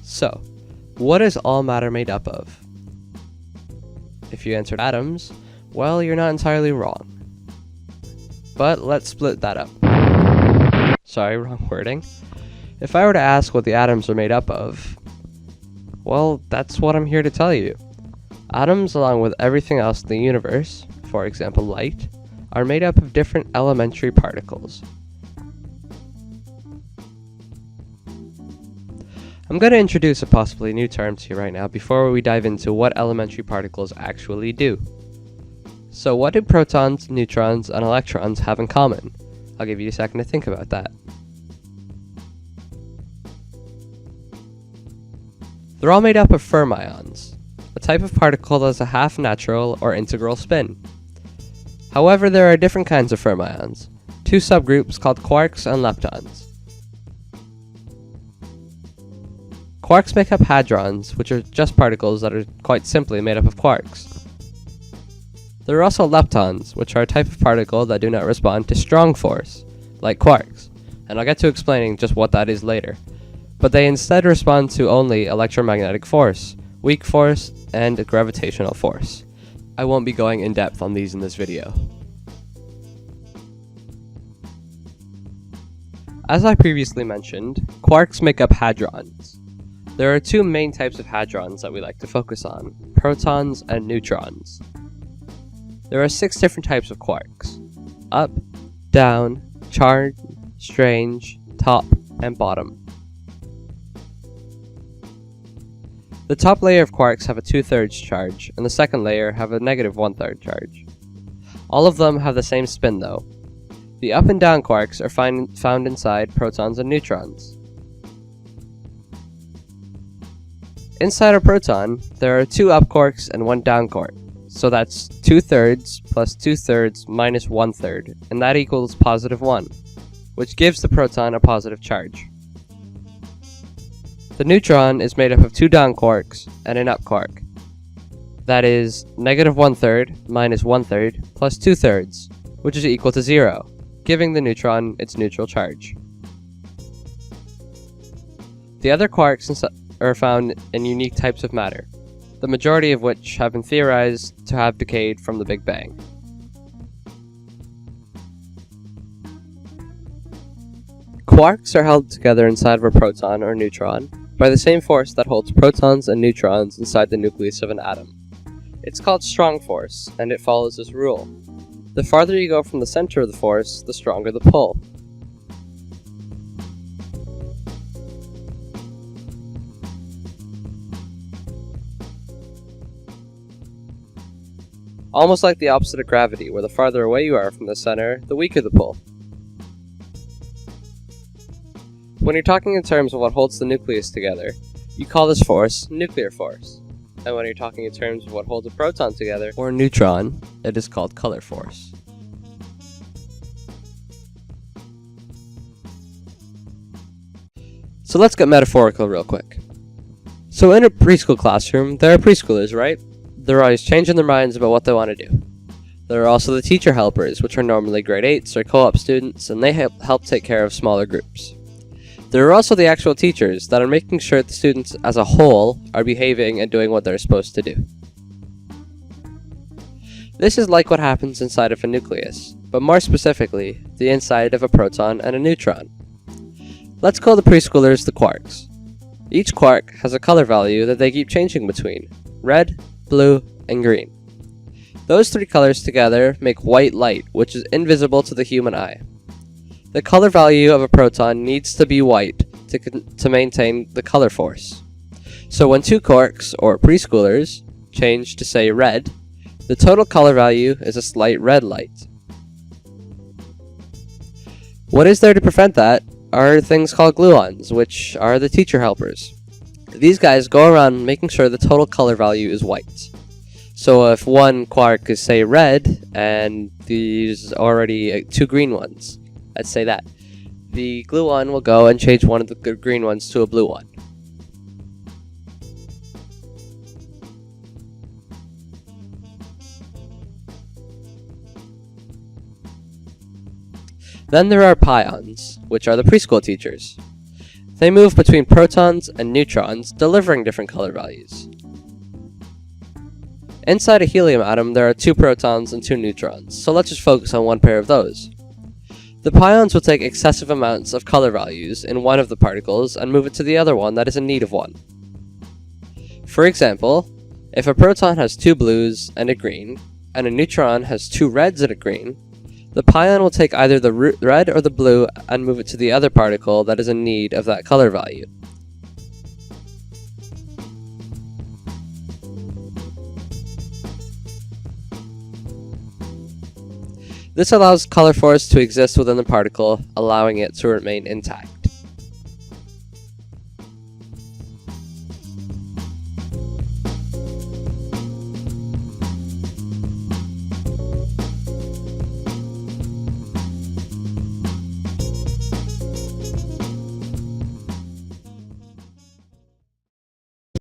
So, what is all matter made up of? If you answered atoms, well, you're not entirely wrong. But let's split that up. Sorry, wrong wording. If I were to ask what the atoms are made up of, well, that's what I'm here to tell you. Atoms, along with everything else in the universe, for example light, are made up of different elementary particles. I'm going to introduce a possibly new term to you right now before we dive into what elementary particles actually do. So what do protons, neutrons, and electrons have in common? I'll give you a second to think about that. They're all made up of fermions, a type of particle that has a half-natural or integral spin. However, there are different kinds of fermions, two subgroups called quarks and leptons. Quarks make up hadrons, which are just particles that are quite simply made up of quarks. There are also leptons, which are a type of particle that do not respond to strong force, like quarks, and I'll get to explaining just what that is later. But they instead respond to only electromagnetic force, weak force, and gravitational force. I won't be going in depth on these in this video. As I previously mentioned, quarks make up hadrons. There are two main types of hadrons that we like to focus on, protons and neutrons. There are 6 different types of quarks: up, down, charged, strange, top, and bottom. The top layer of quarks have a 2/3 charge, and the second layer have a negative 1/3 charge. All of them have the same spin though. The up and down quarks are found inside protons and neutrons. Inside a proton, there are 2 up quarks and 1 down quark. So that's 2/3 plus 2/3 minus 1/3, and that equals positive 1, which gives the proton a positive charge. The neutron is made up of 2 down quarks and an up quark. That is negative 1/3 minus 1/3 plus 2/3, which is equal to 0, giving the neutron its neutral charge. The other quarks are found in unique types of matter, the majority of which have been theorized to have decayed from the Big Bang. Quarks are held together inside of a proton or neutron by the same force that holds protons and neutrons inside the nucleus of an atom. It's called strong force, and it follows this rule. The farther you go from the center of the force, the stronger the pull. Almost like the opposite of gravity, where the farther away you are from the center, the weaker the pull. When you're talking in terms of what holds the nucleus together, you call this force nuclear force. And when you're talking in terms of what holds a proton together, or neutron, it is called color force. So let's get metaphorical real quick. So in a preschool classroom, there are preschoolers, right? They're always changing their minds about what they want to do. There are also the teacher helpers, which are normally grade 8s or co-op students, and they help take care of smaller groups. There are also the actual teachers that are making sure the students as a whole are behaving and doing what they're supposed to do. This is like what happens inside of a nucleus, but more specifically, the inside of a proton and a neutron. Let's call the preschoolers the quarks. Each quark has a color value that they keep changing between: red, blue, and green. Those 3 colors together make white light, which is invisible to the human eye. The color value of a proton needs to be white to maintain the color force. So when 2 quarks, or preschoolers, change to say red, the total color value is a slight red light. What is there to prevent that are things called gluons, which are the teacher helpers. These guys go around making sure the total color value is white. So if one quark is, say, red, and there's already 2 green ones, let's say that, the gluon will go and change one of the green ones to a blue one. Then there are pions, which are the preschool teachers. They move between protons and neutrons, delivering different color values. Inside a helium atom, there are 2 protons and 2 neutrons, so let's just focus on one pair of those. The pions will take excessive amounts of color values in one of the particles and move it to the other one that is in need of one. For example, if a proton has 2 blues and a green, and a neutron has 2 reds and a green, the pion will take either the red or the blue and move it to the other particle that is in need of that color value. This allows color force to exist within the particle, allowing it to remain intact.